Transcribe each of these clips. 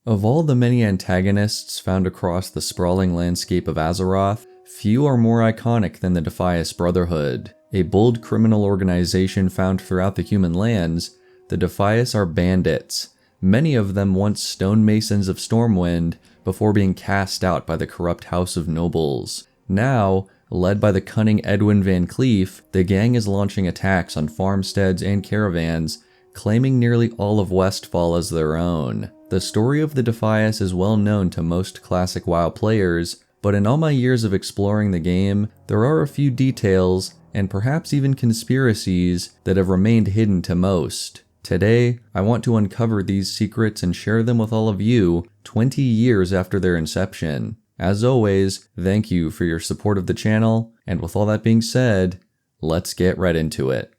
Of all the many antagonists found across the sprawling landscape of Azeroth, few are more iconic than the Defias Brotherhood. A bold criminal organization found throughout the human lands, the Defias are bandits, many of them once stonemasons of Stormwind before being cast out by the corrupt House of Nobles. Now, led by the cunning Elwynn Van Cleef, the gang is launching attacks on farmsteads and caravans, claiming nearly all of Westfall as their own. The story of the Defias is well known to most classic WoW players, but in all my years of exploring the game, there are a few details, and perhaps even conspiracies, that have remained hidden to most. Today, I want to uncover these secrets and share them with all of you 20 years after their inception. As always, thank you for your support of the channel, and with all that being said, let's get right into it.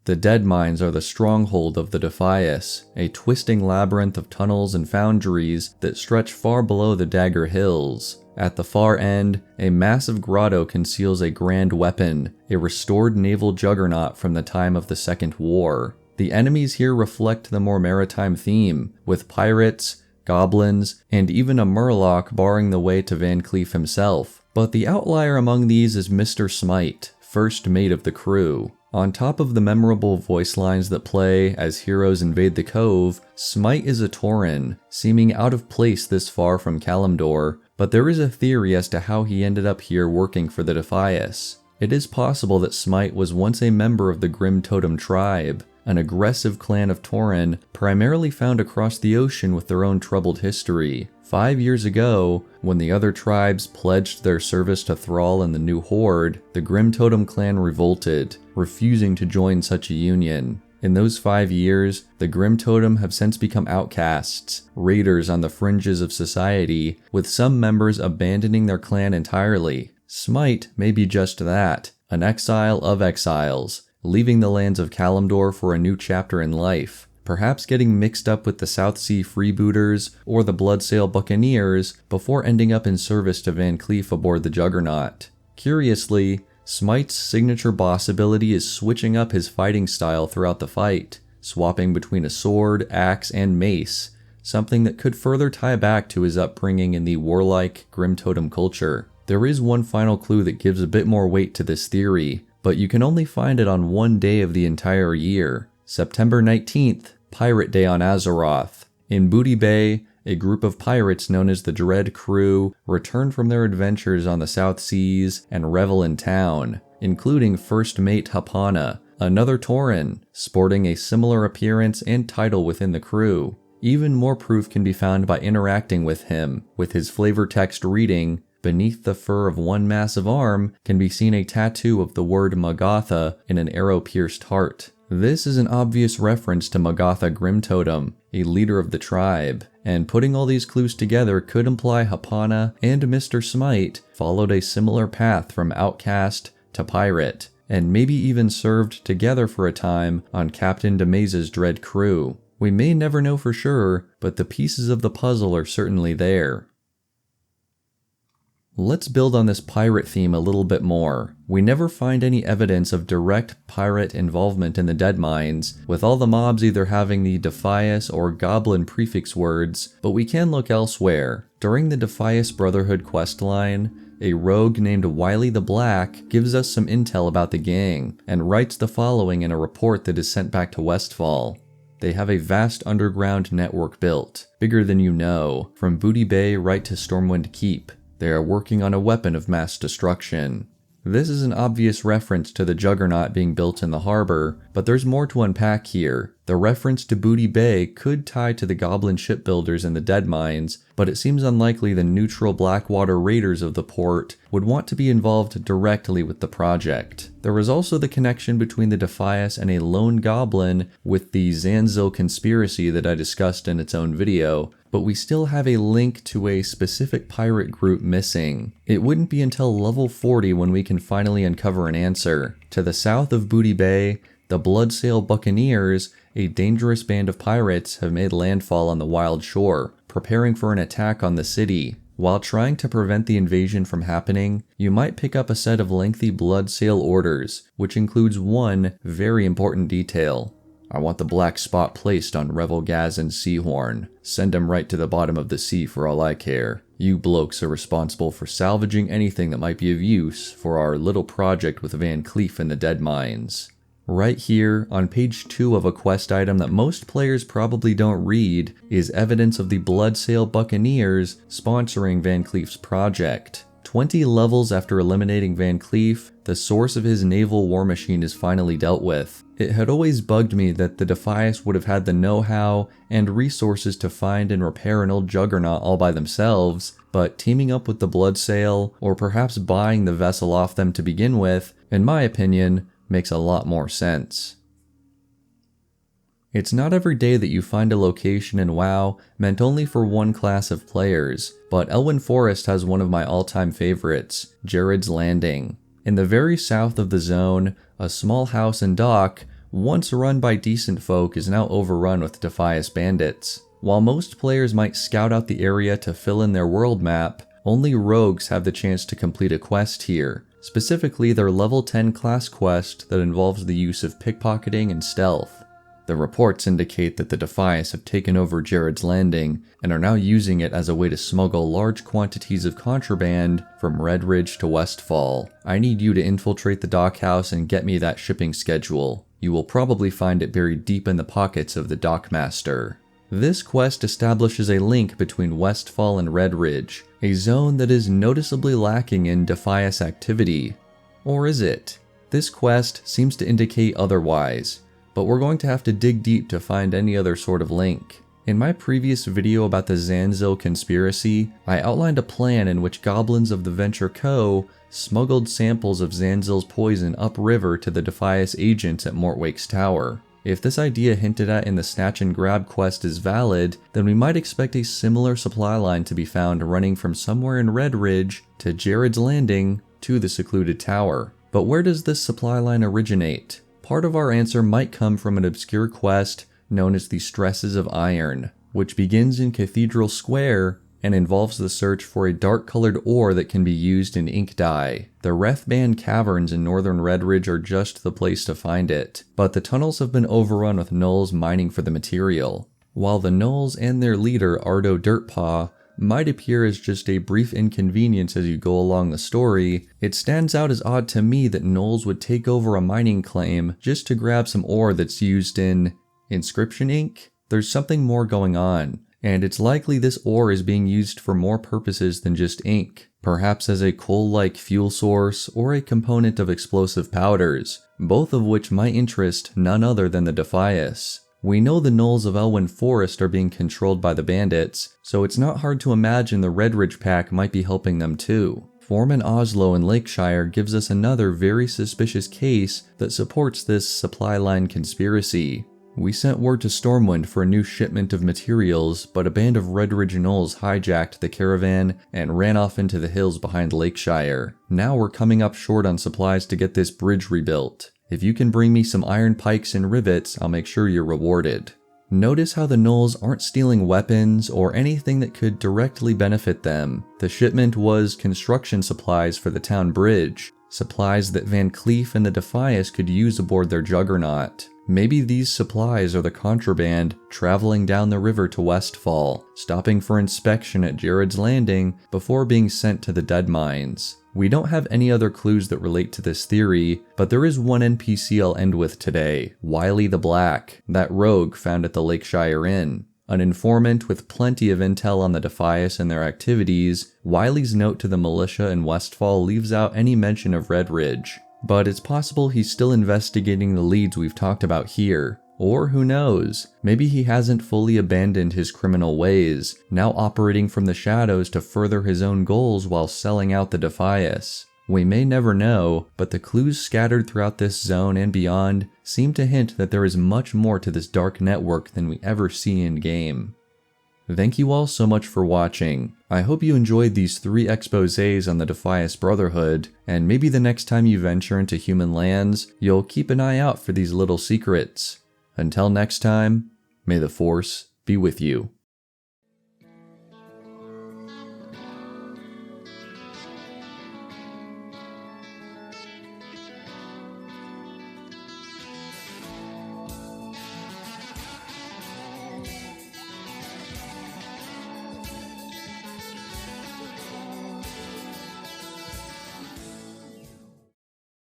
The Deadmines are the stronghold of the Defias, a twisting labyrinth of tunnels and foundries that stretch far below the Dagger Hills. At the far end, a massive grotto conceals a grand weapon, a restored naval juggernaut from the time of the Second War. The enemies here reflect the more maritime theme, with pirates, goblins, and even a murloc barring the way to Van Cleef himself. But the outlier among these is Mr. Smite, first mate of the crew. On top of the memorable voice lines that play as heroes invade the cove, Smite is a Tauren, seeming out of place this far from Kalimdor, but there is a theory as to how he ended up here working for the Defias. It is possible that Smite was once a member of the Grim Totem tribe, an aggressive clan of Tauren primarily found across the ocean with their own troubled history. 5 years ago, when the other tribes pledged their service to Thrall and the New Horde, the Grim Totem clan revolted, refusing to join such a union. In those 5 years, the Grim Totem have since become outcasts, raiders on the fringes of society, with some members abandoning their clan entirely. Smite may be just that, an exile of exiles, leaving the lands of Kalimdor for a new chapter in life, perhaps getting mixed up with the South Sea Freebooters or the Bloodsail Buccaneers before ending up in service to Van Cleef aboard the Juggernaut. Curiously, Smite's signature boss ability is switching up his fighting style throughout the fight, swapping between a sword, axe, and mace, something that could further tie back to his upbringing in the warlike Grim Totem culture. There is one final clue that gives a bit more weight to this theory, but you can only find it on one day of the entire year. September 19th, Pirate Day on Azeroth. In Booty Bay, a group of pirates known as the Dread Crew return from their adventures on the South Seas and revel in town, including first mate Hapana, another Tauren, sporting a similar appearance and title within the crew. Even more proof can be found by interacting with him, with his flavor text reading, "Beneath the fur of one massive arm can be seen a tattoo of the word Magatha in an arrow-pierced heart." This is an obvious reference to Magatha Grim Totem, a leader of the tribe, and putting all these clues together could imply Hapana and Mr. Smite followed a similar path from outcast to pirate, and maybe even served together for a time on Captain Demaze's Dread Crew. We may never know for sure, but the pieces of the puzzle are certainly there. Let's build on this pirate theme a little bit more. We never find any evidence of direct pirate involvement in the Deadmines, with all the mobs either having the Defias or Goblin prefix words, but we can look elsewhere. During the Defias Brotherhood questline, a rogue named Wily the Black gives us some intel about the gang, and writes the following in a report that is sent back to Westfall. They have a vast underground network built, bigger than you know, from Booty Bay right to Stormwind Keep. They are working on a weapon of mass destruction. This is an obvious reference to the Juggernaut being built in the harbor, but there's more to unpack here. The reference to Booty Bay could tie to the Goblin shipbuilders in the Deadmines, but it seems unlikely the neutral Blackwater raiders of the port would want to be involved directly with the project. There was also the connection between the Defias and a lone goblin with the Zanzil conspiracy that I discussed in its own video, but we still have a link to a specific pirate group missing. It wouldn't be until level 40 when we can finally uncover an answer. To the south of Booty Bay, the Bloodsail Buccaneers, a dangerous band of pirates, have made landfall on the wild shore, preparing for an attack on the city. While trying to prevent the invasion from happening, you might pick up a set of lengthy Bloodsail orders, which includes one very important detail. I want the black spot placed on Revelgaz and Seahorn. Send 'em right to the bottom of the sea for all I care. You blokes are responsible for salvaging anything that might be of use for our little project with Van Cleef and the Dead Mines. Right here, on page 2 of a quest item that most players probably don't read, is evidence of the Bloodsail Buccaneers sponsoring Van Cleef's project. 20 levels after eliminating Van Cleef, the source of his naval war machine is finally dealt with. It had always bugged me that the Defias would have had the know-how and resources to find and repair an old juggernaut all by themselves, but teaming up with the Bloodsail, or perhaps buying the vessel off them to begin with, in my opinion, makes a lot more sense. It's not every day that you find a location in WoW meant only for one class of players, but Elwynn Forest has one of my all-time favorites, Jared's Landing. In the very south of the zone, a small house and dock, once run by decent folk, is now overrun with Defias bandits. While most players might scout out the area to fill in their world map, only rogues have the chance to complete a quest here, specifically their level 10 class quest that involves the use of pickpocketing and stealth. The reports indicate that the Defias have taken over Jared's Landing and are now using it as a way to smuggle large quantities of contraband from Red Ridge to Westfall. I need you to infiltrate the dockhouse and get me that shipping schedule. You will probably find it buried deep in the pockets of the dockmaster. This quest establishes a link between Westfall and Red Ridge, a zone that is noticeably lacking in Defias activity. Or is it? This quest seems to indicate otherwise, but we're going to have to dig deep to find any other sort of link. In my previous video about the Zanzil conspiracy, I outlined a plan in which goblins of the Venture Co. smuggled samples of Zanzil's poison upriver to the Defias agents at Mortwake's Tower. If this idea hinted at in the Snatch and Grab quest is valid, then we might expect a similar supply line to be found running from somewhere in Red Ridge to Jared's Landing to the secluded tower. But where does this supply line originate? Part of our answer might come from an obscure quest known as the Stresses of Iron, which begins in Cathedral Square and involves the search for a dark-colored ore that can be used in ink dye. The Rethban Caverns in northern Red Ridge are just the place to find it, but the tunnels have been overrun with gnolls mining for the material. While the gnolls and their leader, Ardo Dirtpaw, might appear as just a brief inconvenience as you go along the story, it stands out as odd to me that gnolls would take over a mining claim just to grab some ore that's used in inscription ink. There's something more going on, and it's likely this ore is being used for more purposes than just ink, perhaps as a coal-like fuel source or a component of explosive powders, both of which might interest none other than the Defias. We know the gnolls of Elwynn Forest are being controlled by the bandits, so it's not hard to imagine the Red Ridge pack might be helping them too. Foreman Oslo in Lakeshire gives us another very suspicious case that supports this supply line conspiracy. We sent word to Stormwind for a new shipment of materials, but a band of Red Ridge gnolls hijacked the caravan and ran off into the hills behind Lakeshire. Now we're coming up short on supplies to get this bridge rebuilt. If you can bring me some iron pikes and rivets, I'll make sure you're rewarded. Notice how the gnolls aren't stealing weapons or anything that could directly benefit them. The shipment was construction supplies for the town bridge, supplies that Van Cleef and the Defias could use aboard their juggernaut. Maybe these supplies are the contraband traveling down the river to Westfall, stopping for inspection at Jared's Landing before being sent to the Dead Mines. We don't have any other clues that relate to this theory, but there is one NPC I'll end with today, Wiley the Black, that rogue found at the Lakeshire Inn. An informant with plenty of intel on the Defias and their activities, Wiley's note to the militia in Westfall leaves out any mention of Red Ridge. But it's possible he's still investigating the leads we've talked about here. Or who knows, maybe he hasn't fully abandoned his criminal ways, now operating from the shadows to further his own goals while selling out the Defias. We may never know, but the clues scattered throughout this zone and beyond seem to hint that there is much more to this dark network than we ever see in game. Thank you all so much for watching. I hope you enjoyed these 3 exposés on the Defias Brotherhood, and maybe the next time you venture into human lands, you'll keep an eye out for these little secrets. Until next time, may the Force be with you.